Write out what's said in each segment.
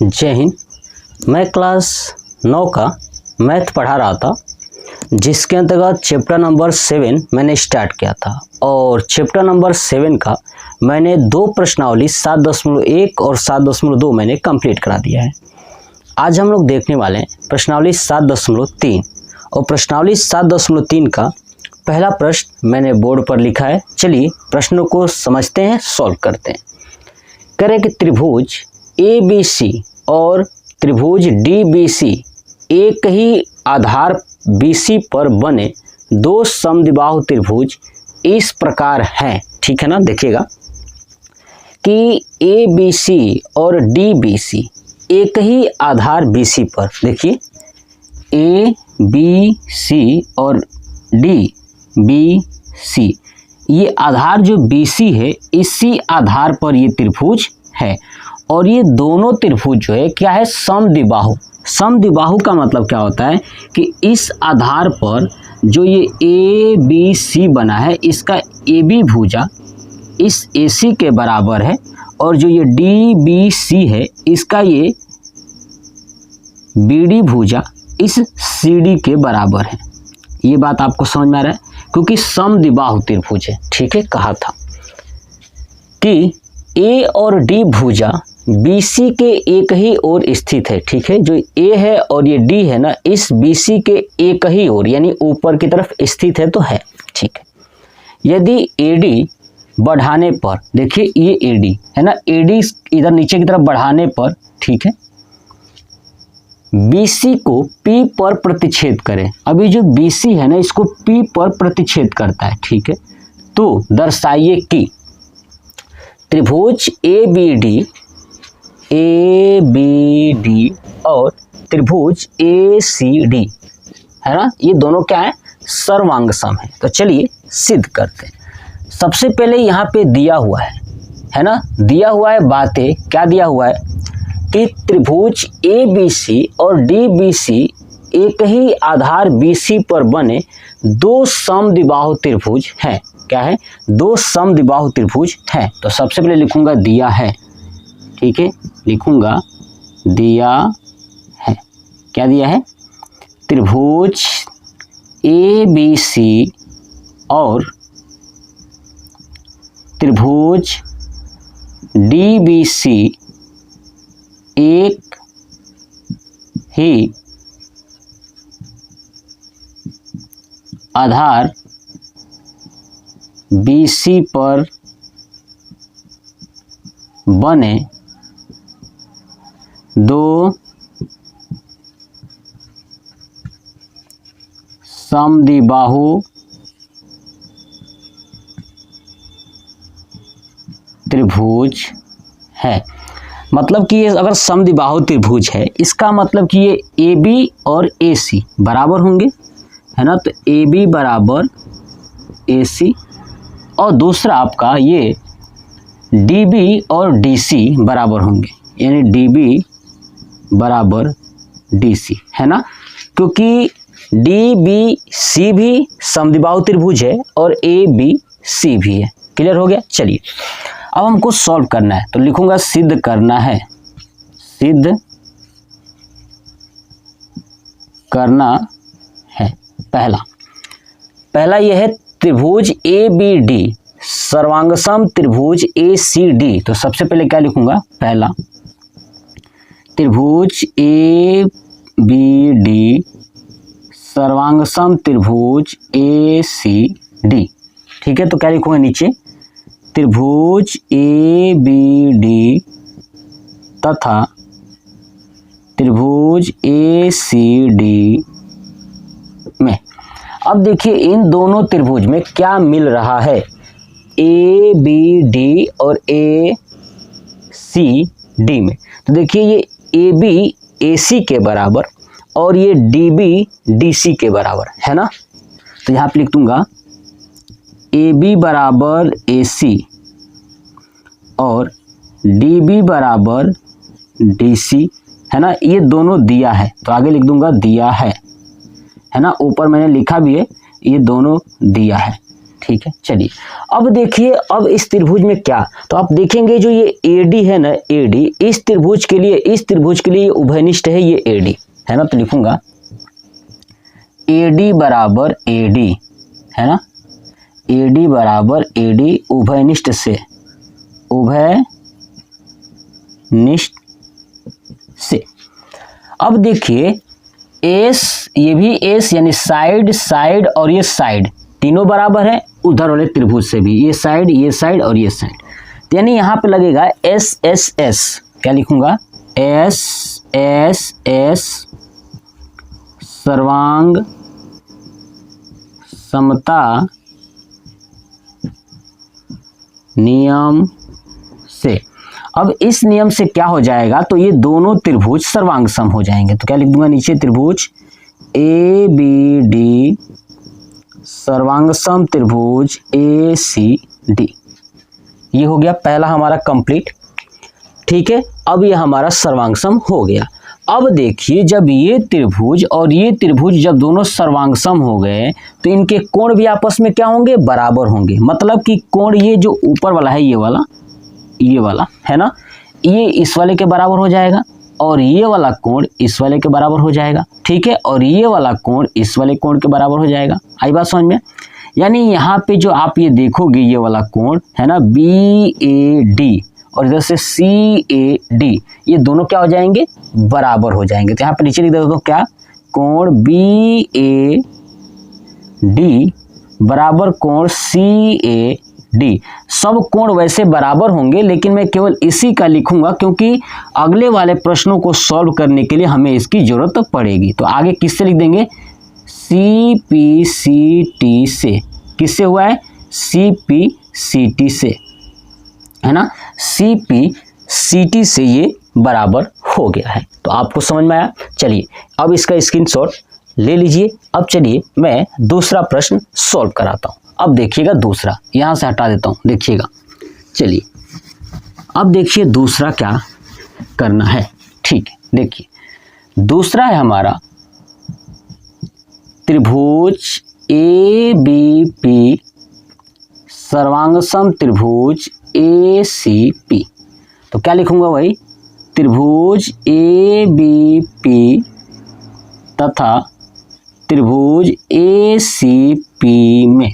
जय हिंद। मैं क्लास 9 का मैथ पढ़ा रहा था, जिसके अंतर्गत चैप्टर नंबर 7 मैंने स्टार्ट किया था और चैप्टर नंबर 7 का मैंने दो प्रश्नावली 7.1 और 7.2 मैंने कंप्लीट करा दिया है। आज हम लोग देखने वाले हैं प्रश्नावली 7.3 और प्रश्नावली 7.3 का पहला प्रश्न मैंने बोर्ड पर लिखा है। चलिए प्रश्नों को समझते हैं, सॉल्व करते हैं। कह रहे कि त्रिभुज ABC और त्रिभुज DBC एक ही आधार BC पर बने दो समद्विबाहु त्रिभुज इस प्रकार हैं। ठीक है ना, देखिएगा कि ABC और DBC एक ही आधार BC पर, देखिए ABC और DBC ये आधार जो BC है इसी आधार पर ये त्रिभुज है और ये दोनों त्रिभुज जो है क्या है, समद्विबाहु। समद्विबाहु का मतलब क्या होता है कि इस आधार पर जो ये ABC बना है इसका AB भुजा इस AC के बराबर है और जो ये DBC है इसका ये BD भुजा इस CD के बराबर है। ये बात आपको समझ में आ रहा है, क्योंकि समद्विबाहु त्रिभुज है। ठीक है, कहा था कि A और D भुजा BC के एक ही ओर स्थित है। ठीक है, जो A है और ये D है ना, इस BC के एक ही ओर यानी ऊपर की तरफ स्थित है तो है। ठीक है, यदि AD बढ़ाने पर, देखिए ये AD है ना, AD इधर नीचे की तरफ बढ़ाने पर, ठीक है, BC को P पर प्रतिच्छेद करें। अभी जो BC है ना इसको P पर प्रतिच्छेद करता है। ठीक है, तो दर्शाइए कि त्रिभुज ABD और त्रिभुज ACD है ना, ये दोनों क्या है, सर्वांग सम है। तो चलिए सिद्ध करते हैं। सबसे पहले यहाँ पे दिया हुआ है ना, दिया हुआ है बातें, क्या दिया हुआ है कि त्रिभुज ABC और DBC एक ही आधार BC पर बने दो समद्विबाहु त्रिभुज हैं। क्या है, दो समद्विबाहु त्रिभुज हैं। तो सबसे पहले लिखूंगा दिया है। ठीक है, लिखूंगा दिया है। क्या दिया है, त्रिभुज ABC और त्रिभुज DBC एक ही आधार BC पर बने दो समद्विबाहु त्रिभुज है। मतलब कि ये अगर समद्विबाहु त्रिभुज है इसका मतलब कि ये AB और AC बराबर होंगे, है ना। तो AB बराबर AC और दूसरा आपका ये DB और DC बराबर होंगे, यानी DB बराबर DC, है ना, क्योंकि DBC भी समद्विबाहु त्रिभुज है और ABC भी है। क्लियर हो गया। चलिए अब हमको सॉल्व करना है, तो लिखूंगा सिद्ध करना है। सिद्ध करना है पहला यह है त्रिभुज ABD सर्वांगसम त्रिभुज ACD। तो सबसे पहले क्या लिखूंगा, पहला त्रिभुज ABD सर्वांगसम त्रिभुज ACD। ठीक है, तो क्या लिखूंगा नीचे, त्रिभुज ABD तथा त्रिभुज ACD में। अब देखिए इन दोनों त्रिभुज में क्या मिल रहा है, ABD और ACD में। तो देखिए ये AB AC के बराबर और ये DB DC के बराबर है ना। तो यहाँ पे लिख दूंगा AB बराबर AC और DB बराबर DC, है ना। ये दोनों दिया है तो आगे लिख दूंगा दिया है ना। ऊपर मैंने लिखा भी है, ये दोनों दिया है। ठीक है, चलिए अब देखिए, अब इस त्रिभुज में क्या, तो आप देखेंगे जो ये AD है ना, AD इस त्रिभुज के लिए उभयनिष्ठ है, ये AD है ना, तो लिखूंगा AD बराबर AD है ना, AD बराबर AD उभयनिष्ठ से, उभयनिष्ठ से। अब देखिए एस, ये भी एस यानी साइड और ये साइड तीनों बराबर है उधर वाले त्रिभुज से भी, ये साइड और ये साइड, तो यानी यहाँ पे लगेगा एस, क्या लिखूंगा, एस सर्वांग समता नियम से। अब इस नियम से क्या हो जाएगा, तो ये दोनों त्रिभुज सर्वांग सम हो जाएंगे, तो क्या लिख दूंगा नीचे, त्रिभुज ABD सर्वांग सम त्रिभुज ACD, ये हो गया पहला हमारा कंप्लीट। ठीक है, अब ये हमारा सर्वांग सम हो गया। अब देखिए जब ये त्रिभुज और ये त्रिभुज जब दोनों सर्वांग सम हो गए तो इनके कोण भी आपस में क्या होंगे, बराबर होंगे। मतलब कि कोण ये जो ऊपर वाला है, ये वाला है ना, ये इस वाले के बराबर हो जाएगा और ये वाला कोण इस वाले के बराबर हो जाएगा। ठीक है, और ये वाला कोण इस वाले कोण के बराबर हो जाएगा। आई बात समझ में? यानी यहाँ पे जो आप ये देखोगे ये वाला कोण है ना BAD और इधर से CAD, ये दोनों क्या हो जाएंगे, बराबर हो जाएंगे। तो यहाँ पे नीचे लिख दो क्या, कोण BAD बराबर कोण CAD। सब कोण वैसे बराबर होंगे लेकिन मैं केवल इसी का लिखूंगा क्योंकि अगले वाले प्रश्नों को सॉल्व करने के लिए हमें इसकी जरूरत पड़ेगी। तो आगे किससे लिख देंगे, CPCT से। किससे हुआ है, CPCT से, है ना, CPCT से ये बराबर हो गया है। तो आपको समझ में आया। चलिए अब इसका स्क्रीनशॉट ले लीजिए। अब चलिए मैं दूसरा प्रश्न सॉल्व कराता हूँ। अब देखिएगा दूसरा, यहाँ से हटा देता हूँ, देखिएगा। चलिए अब देखिए दूसरा क्या करना है। ठीक है, देखिए दूसरा है हमारा त्रिभुज ABP सर्वांगसम त्रिभुज ACP। तो क्या लिखूंगा भाई, त्रिभुज ABP तथा त्रिभुज ACP में।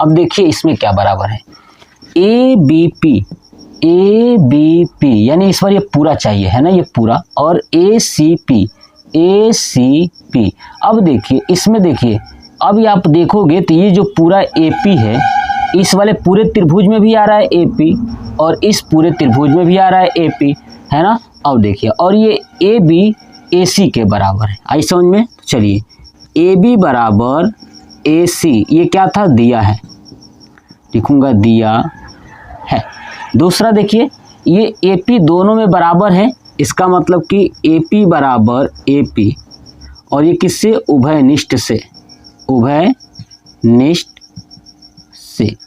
अब देखिए इसमें क्या बराबर है, ABP यानी इस बार ये पूरा चाहिए है ना, ये पूरा, और ACP। अब देखिए इसमें, देखिए अब ये आप देखोगे तो ये जो पूरा AP है इस वाले पूरे त्रिभुज में भी आ रहा है AP और इस पूरे त्रिभुज में भी आ रहा है AP, है ना। अब देखिए और ये AB AC के बराबर है। आई समझ में? चलिए AB बराबर AC, ये क्या था, दिया है, लिखूंगा दिया है। दूसरा देखिए ये AP दोनों में बराबर है, इसका मतलब कि AP बराबर AP और ये किससे, उभयनिष्ठ से,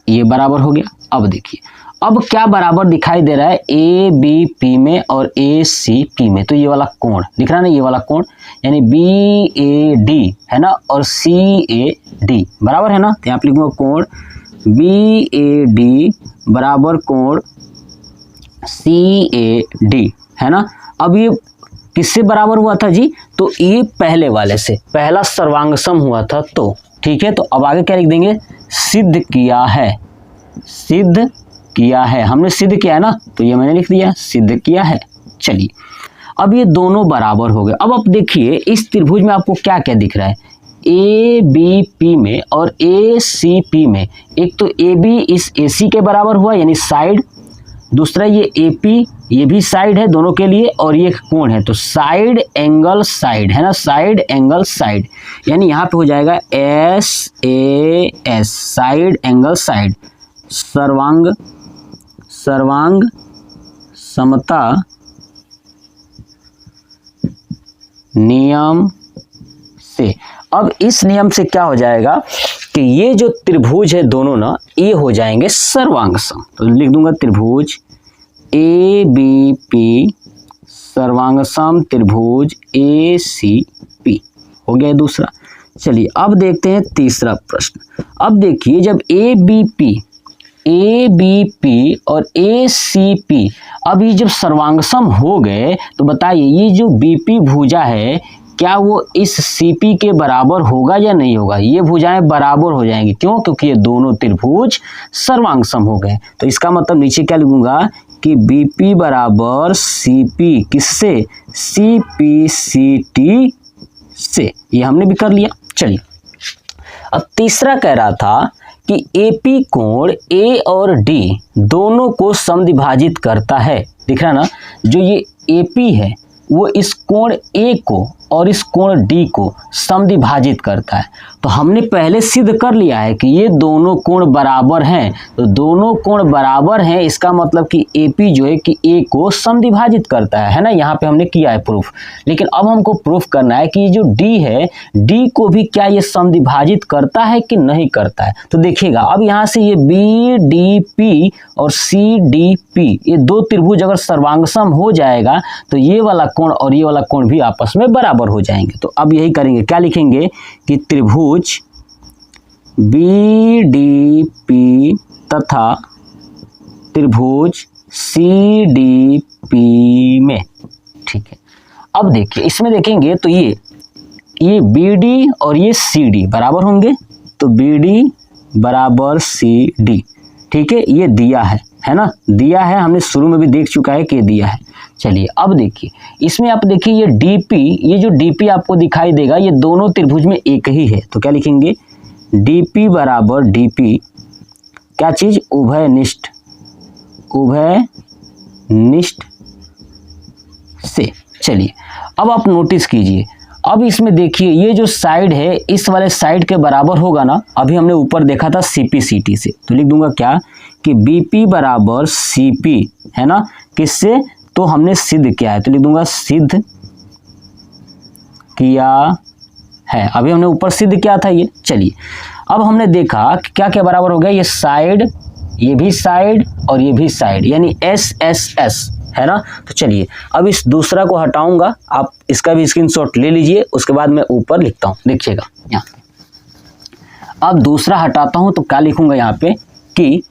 ये बराबर हो गया। अब देखिए अब क्या बराबर दिखाई दे रहा है, ABP में और ACP में। तो ये वाला कोण दिख रहा है ना, ये वाला कोण यानी BAD है ना और CAD बराबर है ना। तो यहाँ पे लिखूंगा कोण BAD बराबर कोण CAD, है ना। अब ये किससे बराबर हुआ था जी, तो ये पहले वाले से, पहला सर्वांगसम हुआ था। तो ठीक है, तो अब आगे क्या लिख देंगे, सिद्ध किया है, हमने सिद्ध किया है ना, तो ये मैंने लिख दिया सिद्ध किया है। चलिए अब ये दोनों बराबर हो गए। अब आप देखिए इस त्रिभुज में आपको क्या क्या दिख रहा है, ABP में और ACP में। एक तो AB इस AC के बराबर हुआ यानी साइड, दूसरा ये AP ये भी साइड है दोनों के लिए, और ये कोण है तो साइड एंगल साइड, है ना, साइड एंगल साइड, यानी यहाँ पे हो जाएगा SAS साइड एंगल साइड, सर्वांग समता नियम से। अब इस नियम से क्या हो जाएगा कि ये जो त्रिभुज है दोनों ना, ये हो जाएंगे सर्वांग सम। तो लिख दूंगा त्रिभुज ABP सर्वांग सम त्रिभुज ACP हो गया दूसरा। चलिए अब देखते हैं तीसरा प्रश्न। अब देखिए जब ए बी पी और ए सी पी अब ये जब सर्वांगसम हो गए तो बताइए ये जो बीपी भुजा है क्या वो इस सीपी के बराबर होगा या नहीं होगा। ये भुजाएं बराबर हो जाएंगी, क्यों? क्योंकि ये दोनों त्रिभुज सर्वांगसम हो गए। तो इसका मतलब नीचे क्या लिखूंगा कि बीपी बराबर सीपी किससे? CPCT से। ये हमने भी कर लिया। चलिए अब तीसरा कह रहा था कि एपी कोण ए और डी दोनों को समद्विभाजित करता है। दिख रहा ना, जो ये एपी है वो इस कोण ए को और इस कोण डी को समद्विभाजित करता है। तो हमने पहले सिद्ध कर लिया है कि ये दोनों कोण बराबर हैं। तो दोनों कोण बराबर हैं इसका मतलब कि एपी जो है कि ए को समद्विभाजित करता है ना। यहाँ पे हमने किया है प्रूफ। लेकिन अब हमको प्रूफ करना है कि ये जो डी है डी को भी क्या ये समद्विभाजित करता है कि नहीं करता है। तो देखिएगा अब यहाँ से ये BDP और CDP ये दो त्रिभुज अगर सर्वांगसम हो जाएगा तो ये वाला कोण और ये वाला कोण भी आपस में बराबर हो जाएंगे। तो अब यही करेंगे, क्या लिखेंगे कि त्रिभुज BDP तथा त्रिभुज CDP में। ठीक है, अब देखिए इसमें देखेंगे तो ये BD और ये CD बराबर होंगे। तो BD बराबर CD। ठीक है, ये दिया है ना, दिया है, हमने शुरू में भी देख चुका है कि ये दिया है। चलिए अब देखिए इसमें आप देखिए ये DP, ये जो DP आपको दिखाई देगा ये दोनों त्रिभुज में एक ही है। तो क्या लिखेंगे DP बराबर DP क्या चीज? उभयनिष्ठ से। चलिए अब आप नोटिस कीजिए, अब इसमें देखिए ये जो साइड है इस वाले साइड के बराबर होगा ना। अभी हमने ऊपर देखा था CPCT से, तो लिख दूंगा क्या कि BP बराबर CP है ना, किससे? तो हमने सिद्ध किया है, तो लिख दूंगा सिद्ध किया है। अभी हमने ऊपर सिद्ध किया था ये। चलिए अब हमने देखा कि क्या क्या बराबर हो गया, ये साइड, ये भी साइड और ये भी साइड, यानी SSS है ना। तो चलिए अब इस दूसरा को हटाऊंगा, आप इसका भी स्क्रीनशॉट ले लीजिए, उसके बाद मैं ऊपर लिखता हूँ। देखिएगा यहाँ अब दूसरा हटाता हूँ तो क्या लिखूंगा यहाँ पे कि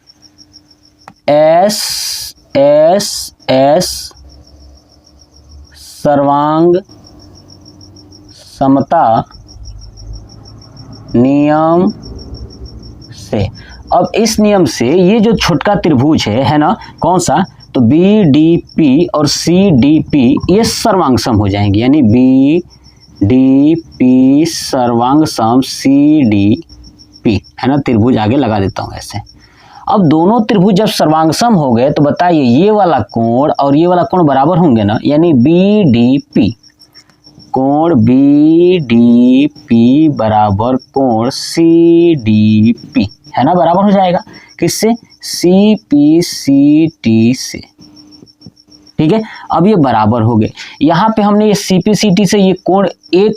SSS सर्वांग समता नियम से। अब इस नियम से ये जो छोटका त्रिभुज है ना, कौन सा? तो BDP और CDP ये सर्वांगसम हो जाएंगे, यानी BDP सर्वांगसम CDP है ना। त्रिभुज आगे लगा देता हूँ ऐसे। अब दोनों त्रिभुज जब सर्वांगसम हो गए तो बताइए ये वाला कोण और ये वाला कोण बराबर होंगे ना, यानी BDP कोण BDP बराबर कोण CDP है ना, बराबर हो जाएगा किससे? CPCT से। ठीक है, अब ये बराबर हो गए। यहाँ पे हमने ये CPCT से ये कोण एक,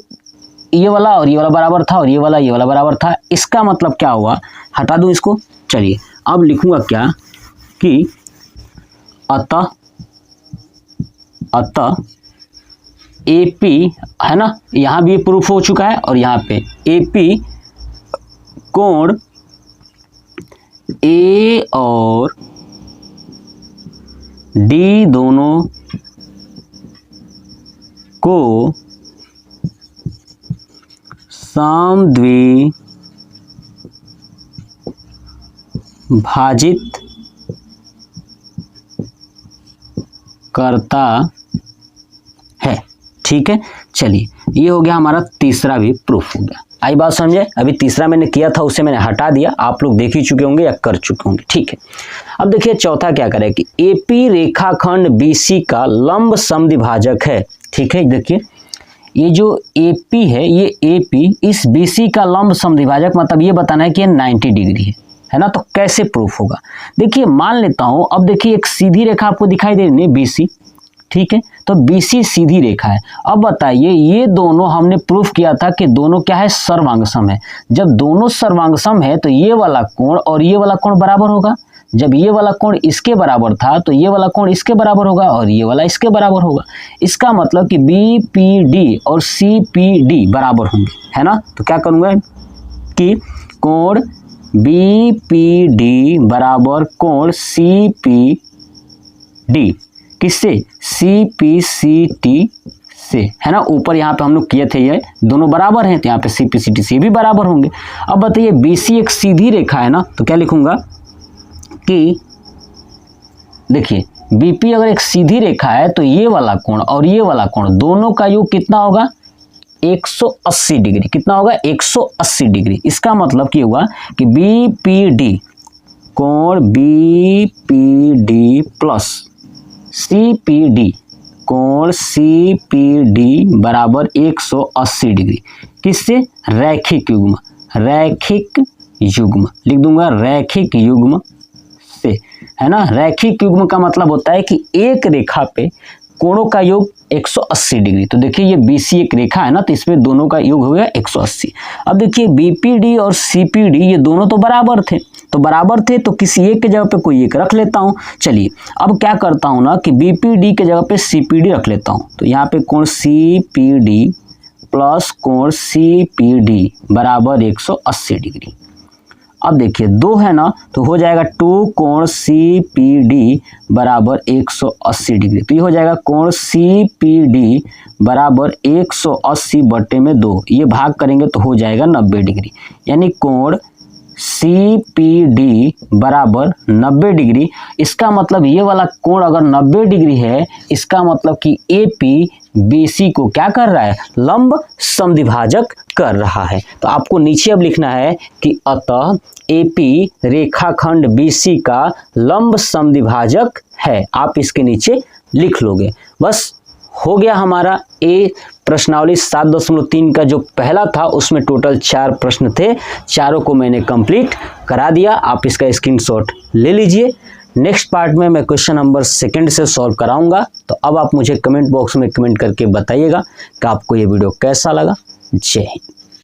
ये वाला और ये वाला बराबर था और ये वाला बराबर था। इसका मतलब क्या हुआ, हटा दूं इसको। चलिए अब लिखूंगा क्या कि अतः AP है ना, यहाँ भी प्रूफ हो चुका है और यहाँ पे AP कोण A और D दोनों को समद्विभाजित करता है। ठीक है, चलिए ये हो गया हमारा तीसरा भी प्रूफ हो गया। आई बात समझे? अभी तीसरा मैंने किया था उसे मैंने हटा दिया, आप लोग देख ही चुके होंगे या कर चुके होंगे। ठीक है, अब देखिए चौथा क्या करें कि AP रेखाखंड BC का लंब समद्विभाजक है। ठीक है, देखिए ये जो AP है, ये AP इस BC का लंब समद्विभाजक, मतलब ये बताना है कि ये 90 डिग्री है ना। तो कैसे प्रूफ होगा, देखिए मान लेता हूं, अब देखिए एक सीधी रेखा आपको दिखाई दे रही है BC। ठीक है, तो BC सीधी रेखा है। अब बताइए ये दोनों हमने प्रूफ किया था कि दोनों क्या है, सर्वांगसम है। जब दोनों सर्वांगसम है तो ये वाला कोण और ये वाला कोण बराबर होगा। जब ये वाला कोण इसके बराबर था तो ये वाला कोण इसके बराबर होगा और ये वाला इसके बराबर होगा। इसका मतलब कि BPD और CPD बराबर होंगे, है ना। तो क्या करूँगा कि कोण BPD बराबर कोण CPD किससे, CPCT से, है ना। ऊपर यहाँ पे हम लोग किए थे, ये दोनों बराबर हैं तो यहाँ पे CPCT से भी बराबर होंगे। अब बताइए BC एक सीधी रेखा है ना, तो क्या लिखूंगा कि देखिए BP अगर एक सीधी रेखा है तो ये वाला कोण और ये वाला कोण दोनों का योग कितना होगा, 180 डिग्री। कितना होगा, 180 डिग्री। इसका मतलब क्या हुआ कि BPD कोण BPD प्लस CPD कोण CPD बराबर 180 डिग्री। किससे, रैखिक युग्म, रैखिक युग्म लिख दूंगा, रैखिक युग्म से, है ना। रैखिक युग्म का मतलब होता है कि एक रेखा पे कोणों का योग 180 डिग्री। तो देखिए ये BC एक रेखा है ना, तो इसमें दोनों का योग हो गया 180। अब देखिए BPD और CPD ये दोनों तो बराबर थे, तो किसी एक के जगह पे कोई एक रख लेता हूँ। चलिए अब क्या करता हूँ ना कि BPD के जगह पे CPD रख लेता हूँ। तो यहाँ पे कोण CPD प्लस कोण CPD बराबर 180 डिग्री। अब देखिए 2 है ना, तो हो जाएगा 2 कोण CPD बराबर 180 डिग्री। तो ये हो जाएगा कोण CPD बराबर 180 बटे में 2, ये भाग करेंगे तो हो जाएगा 90 डिग्री। यानी कोण CPD बराबर 90 डिग्री। इसका मतलब ये वाला कोण अगर 90 डिग्री है, इसका मतलब कि AP BC को क्या कर रहा है, लंब समद्विभाजक कर रहा है। तो आपको नीचे अब लिखना है कि अतः AP रेखाखंड BC का लंब समद्विभाजक है। आप इसके नीचे लिख लोगे। बस हो गया हमारा ए प्रश्नावली 7.3 का जो पहला था, उसमें टोटल 4 प्रश्न थे, चारों को मैंने कंप्लीट करा दिया। आप इसका स्क्रीनशॉट ले लीजिए। नेक्स्ट पार्ट में मैं क्वेश्चन नंबर 2 से सॉल्व कराऊंगा। तो अब आप मुझे कमेंट बॉक्स में कमेंट करके बताइएगा कि आपको ये वीडियो कैसा लगा। जय हिंद।